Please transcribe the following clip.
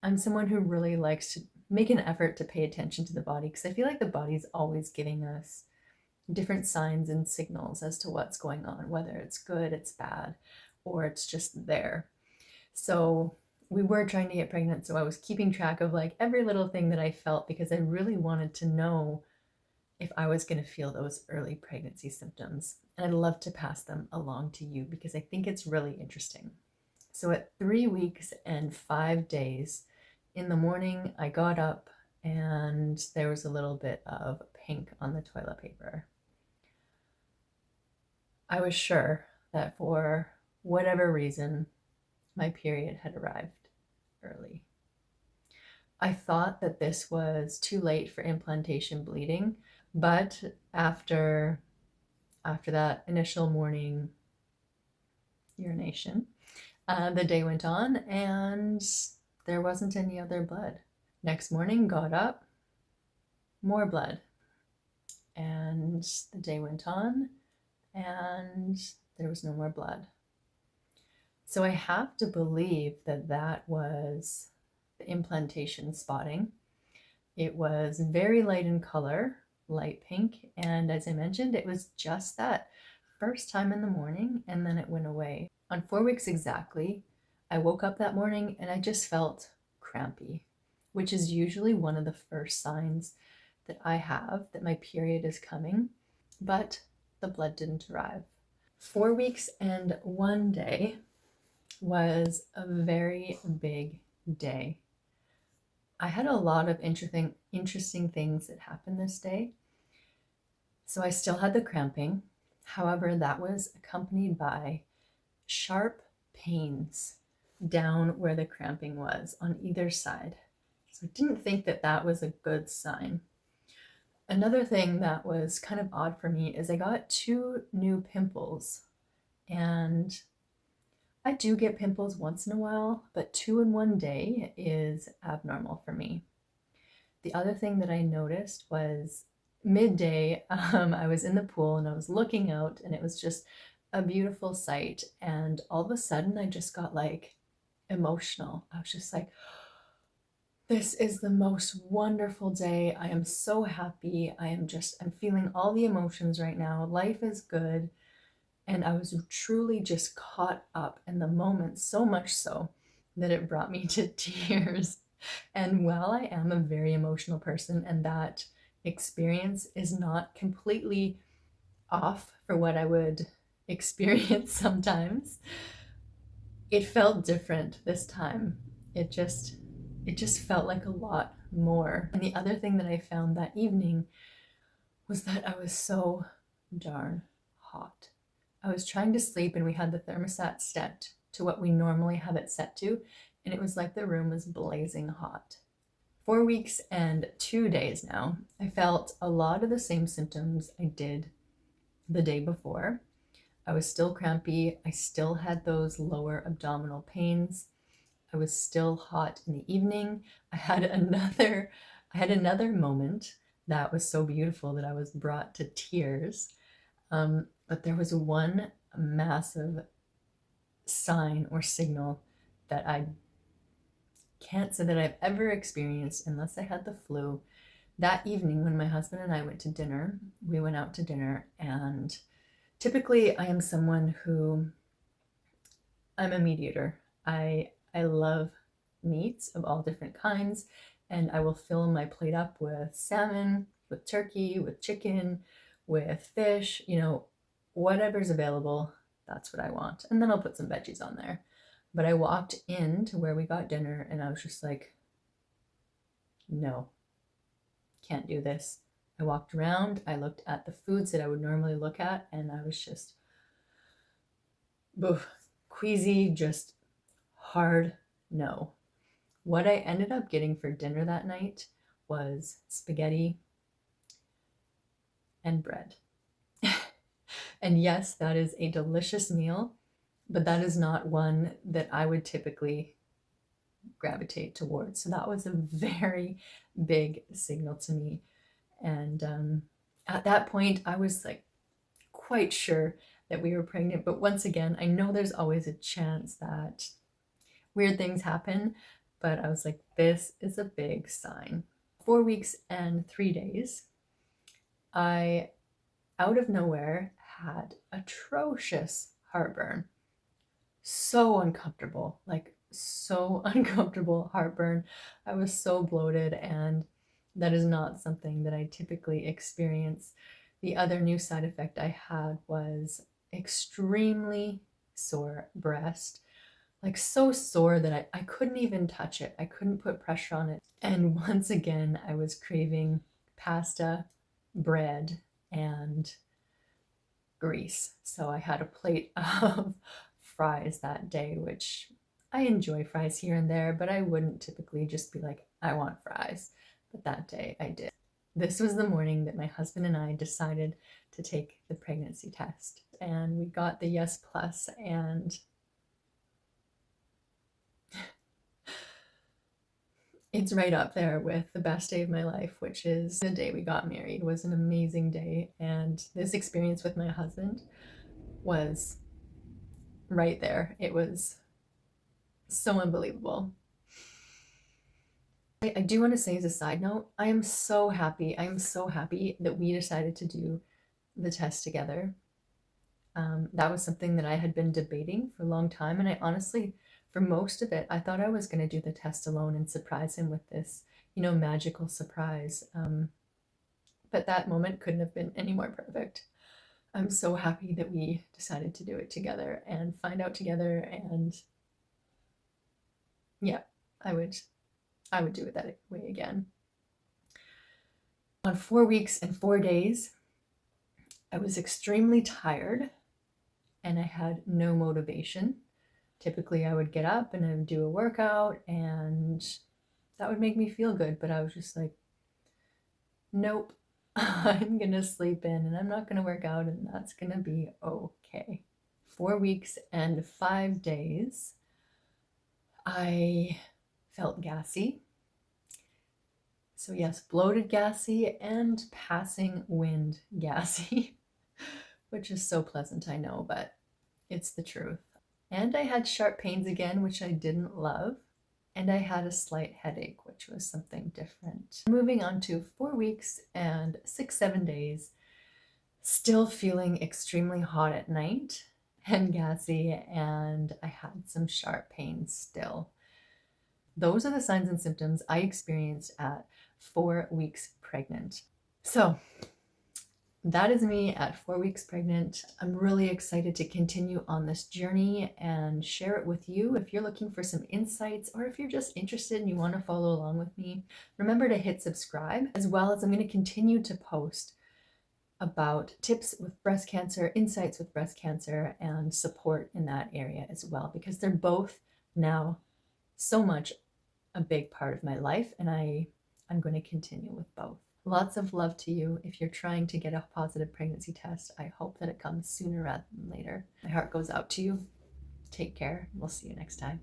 I'm someone who really likes to make an effort to pay attention to the body because I feel like the body's always giving us different signs and signals as to what's going on, whether it's good, it's bad, or it's just there. So we were trying to get pregnant, so I was keeping track of like every little thing that I felt because I really wanted to know if I was going to feel those early pregnancy symptoms. And I'd love to pass them along to you because I think it's really interesting. So at 3 weeks and 5 days, in the morning, I got up and there was a little bit of pink on the toilet paper. I was sure that for whatever reason, my period had arrived early. I thought that this was too late for implantation bleeding, but after that initial morning urination, the day went on and there wasn't any other blood. Next morning, got up, more blood. And the day went on and there was no more blood. So I have to believe that that was the implantation spotting. It was very light in color, light pink, and as I mentioned, it was just that first time in the morning and then it went away. On 4 weeks exactly, I woke up that morning and I just felt crampy, which is usually one of the first signs that I have that my period is coming, but the blood didn't arrive. 4 weeks and 1 day was a very big day. I had a lot of interesting things that happened this day. So I still had the cramping. However, that was accompanied by sharp pains down where the cramping was on either side. So I didn't think that that was a good sign. Another thing that was kind of odd for me is I got 2 new pimples, and I do get pimples once in a while, but 2 in 1 day is abnormal for me. The other thing that I noticed was midday, I was in the pool and I was looking out and it was just a beautiful sight. And all of a sudden I just got like emotional. I was just like, this is the most wonderful day. I am so happy. I'm feeling all the emotions right now. Life is good. And I was truly just caught up in the moment, so much so that it brought me to tears. And while I am a very emotional person and that experience is not completely off for what I would experience sometimes, it felt different this time. It just felt like a lot more. And the other thing that I found that evening was that I was so darn hot. I was trying to sleep and we had the thermostat set to what we normally have it set to, and it was like the room was blazing hot. 4 weeks and 2 days now, I felt a lot of the same symptoms I did the day before. I was still crampy. I still had those lower abdominal pains. I was still hot in the evening. I had another moment that was so beautiful that I was brought to tears. But there was one massive sign or signal that I can't say that I've ever experienced unless I had the flu. That evening when my husband and I went to dinner, we went out to dinner, and typically I am someone who, I'm a meat eater. I love meats of all different kinds, and I will fill my plate up with salmon, with turkey, with chicken, with fish, whatever's available, that's what I want. And then I'll put some veggies on there. But I walked into where we got dinner and I was just like, no, can't do this. I walked around, I looked at the foods that I would normally look at, and I was just queasy, just hard no. What I ended up getting for dinner that night was spaghetti and bread. And yes, that is a delicious meal, but that is not one that I would typically gravitate towards. So that was a very big signal to me. And at that point, I was like quite sure that we were pregnant. But once again, I know there's always a chance that weird things happen. but I was like, this is a big sign. 4 weeks and 3 days, I, out of nowhere, had atrocious heartburn. So uncomfortable, like so uncomfortable heartburn. I was so bloated, and that is not something that I typically experience. The other new side effect I had was extremely sore breast, like so sore that I couldn't even touch it. I couldn't put pressure on it. And once again, I was craving pasta, bread, and grease. So I had a plate of fries that day, which I enjoy fries here and there, but I wouldn't typically just be like, I want fries. But that day I did. This was the morning that my husband and I decided to take the pregnancy test, and we got the yes plus, and it's right up there with the best day of my life, which is the day we got married. It was an amazing day, and this experience with my husband was right there. It was so unbelievable. I do want to say, as a side note, I am so happy. I am so happy that we decided to do the test together. That was something that I had been debating for a long time, and I honestly, for most of it, I thought I was going to do the test alone and surprise him with this, magical surprise. But that moment couldn't have been any more perfect. I'm so happy that we decided to do it together and find out together, and yeah, I would do it that way again. On 4 weeks and 4 days, I was extremely tired and I had no motivation. Typically, I would get up and I would do a workout, and that would make me feel good, but I was just like, nope, I'm gonna sleep in and I'm not gonna work out, and that's gonna be okay. 4 weeks and 5 days, I felt gassy. So yes, bloated gassy and passing wind gassy, which is so pleasant, I know, but it's the truth. And I had sharp pains again, which I didn't love. And I had a slight headache, which was something different. Moving on to 4 weeks and 6-7 days, still feeling extremely hot at night and gassy, and I had some sharp pains still. Those are the signs and symptoms I experienced at 4 weeks pregnant. So that is me at 4 weeks pregnant. I'm really excited to continue on this journey and share it with you. If you're looking for some insights, or if you're just interested and you want to follow along with me, remember to hit subscribe, as well as I'm going to continue to post about tips with breast cancer, insights with breast cancer, and support in that area as well, because they're both now so much a big part of my life, and I'm going to continue with both. Lots of love to you. If you're trying to get a positive pregnancy test, I hope that it comes sooner rather than later. My heart goes out to you. Take care. We'll see you next time.